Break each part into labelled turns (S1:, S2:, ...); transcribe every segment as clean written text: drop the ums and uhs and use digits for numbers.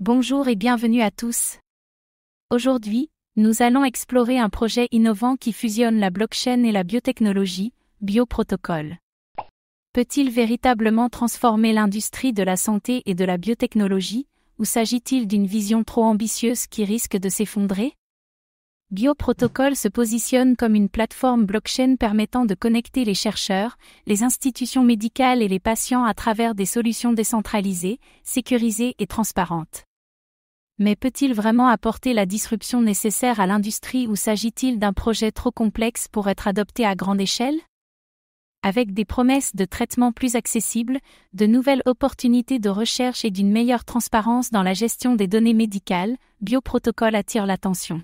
S1: Bonjour et bienvenue à tous. Aujourd'hui, nous allons explorer un projet innovant qui fusionne la blockchain et la biotechnologie, BioProtocol. Peut-il véritablement transformer l'industrie de la santé et de la biotechnologie, ou s'agit-il d'une vision trop ambitieuse qui risque de s'effondrer? BioProtocol se positionne comme une plateforme blockchain permettant de connecter les chercheurs, les institutions médicales et les patients à travers des solutions décentralisées, sécurisées et transparentes. Mais peut-il vraiment apporter la disruption nécessaire à l'industrie ou s'agit-il d'un projet trop complexe pour être adopté à grande échelle? Avec des promesses de traitements plus accessibles, de nouvelles opportunités de recherche et d'une meilleure transparence dans la gestion des données médicales, BioProtocol attire l'attention.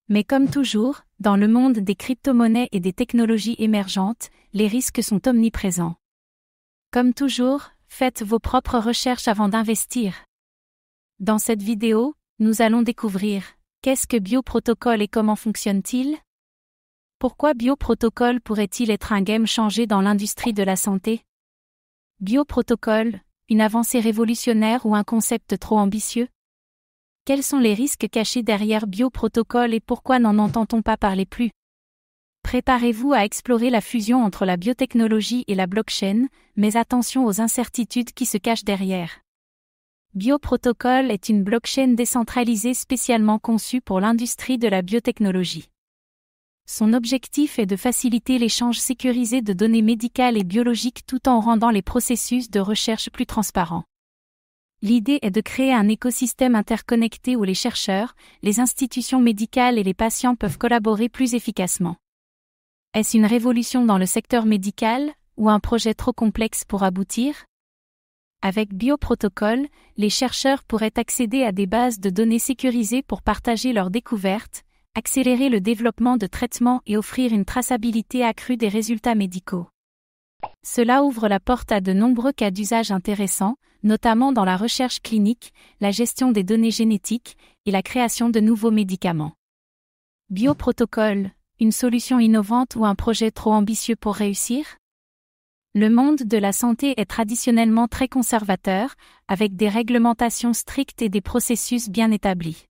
S1: Mais comme toujours, dans le monde des crypto-monnaies et des technologies émergentes, les risques sont omniprésents. Comme toujours, faites vos propres recherches avant d'investir. Dans cette vidéo, nous allons découvrir qu'est-ce que BioProtocol et comment fonctionne-t-il? Pourquoi BioProtocol pourrait-il être un game changer dans l'industrie de la santé? BioProtocol, une avancée révolutionnaire ou un concept trop ambitieux? Quels sont les risques cachés derrière BioProtocol et pourquoi n'en entend-on pas parler plus? Préparez-vous à explorer la fusion entre la biotechnologie et la blockchain, mais attention aux incertitudes qui se cachent derrière. BioProtocol est une blockchain décentralisée spécialement conçue pour l'industrie de la biotechnologie. Son objectif est de faciliter l'échange sécurisé de données médicales et biologiques tout en rendant les processus de recherche plus transparents. L'idée est de créer un écosystème interconnecté où les chercheurs, les institutions médicales et les patients peuvent collaborer plus efficacement. Est-ce une révolution dans le secteur médical, ou un projet trop complexe pour aboutir? Avec BioProtocol, les chercheurs pourraient accéder à des bases de données sécurisées pour partager leurs découvertes, accélérer le développement de traitements et offrir une traçabilité accrue des résultats médicaux. Cela ouvre la porte à de nombreux cas d'usage intéressants, notamment dans la recherche clinique, la gestion des données génétiques et la création de nouveaux médicaments. BioProtocol, une solution innovante ou un projet trop ambitieux pour réussir? Le monde de la santé est traditionnellement très conservateur, avec des réglementations strictes et des processus bien établis.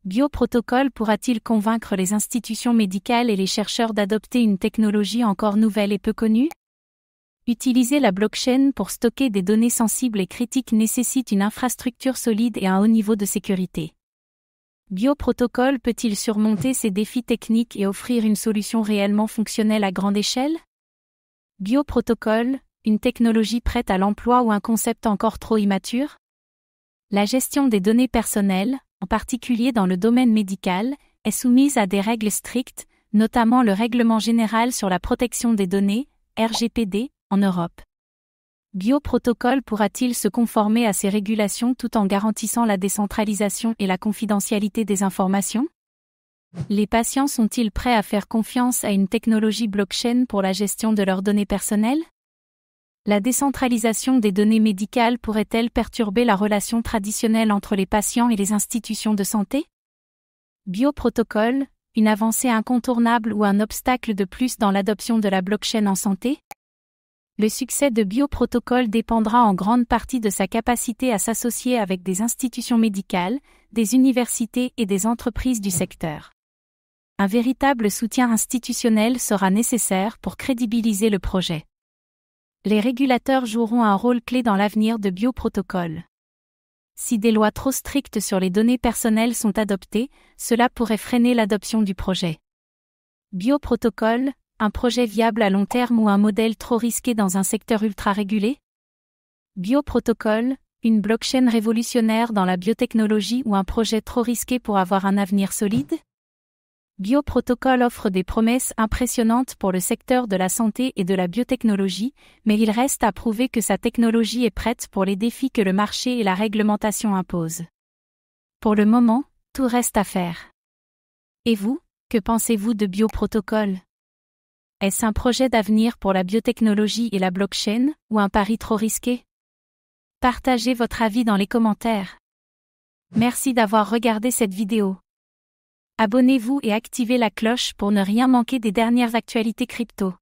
S1: BioProtocol pourra-t-il convaincre les institutions médicales et les chercheurs d'adopter une technologie encore nouvelle et peu connue? Utiliser la blockchain pour stocker des données sensibles et critiques nécessite une infrastructure solide et un haut niveau de sécurité. BioProtocol peut-il surmonter ces défis techniques et offrir une solution réellement fonctionnelle à grande échelle? BioProtocol, une technologie prête à l'emploi ou un concept encore trop immature? La gestion des données personnelles, en particulier dans le domaine médical, est soumise à des règles strictes, notamment le Règlement général sur la protection des données, RGPD, en Europe. BioProtocol pourra-t-il se conformer à ces régulations tout en garantissant la décentralisation et la confidentialité des informations? Les patients sont-ils prêts à faire confiance à une technologie blockchain pour la gestion de leurs données personnelles? La décentralisation des données médicales pourrait-elle perturber la relation traditionnelle entre les patients et les institutions de santé? BioProtocol, une avancée incontournable ou un obstacle de plus dans l'adoption de la blockchain en santé? Le succès de BioProtocol dépendra en grande partie de sa capacité à s'associer avec des institutions médicales, des universités et des entreprises du secteur. Un véritable soutien institutionnel sera nécessaire pour crédibiliser le projet. Les régulateurs joueront un rôle clé dans l'avenir de BioProtocol. Si des lois trop strictes sur les données personnelles sont adoptées, cela pourrait freiner l'adoption du projet. BioProtocol, un projet viable à long terme ou un modèle trop risqué dans un secteur ultra régulé? BioProtocol, une blockchain révolutionnaire dans la biotechnologie ou un projet trop risqué pour avoir un avenir solide? BioProtocol offre des promesses impressionnantes pour le secteur de la santé et de la biotechnologie, mais il reste à prouver que sa technologie est prête pour les défis que le marché et la réglementation imposent. Pour le moment, tout reste à faire. Et vous, que pensez-vous de BioProtocol? Est-ce un projet d'avenir pour la biotechnologie et la blockchain, ou un pari trop risqué? Partagez votre avis dans les commentaires. Merci d'avoir regardé cette vidéo. Abonnez-vous et activez la cloche pour ne rien manquer des dernières actualités crypto.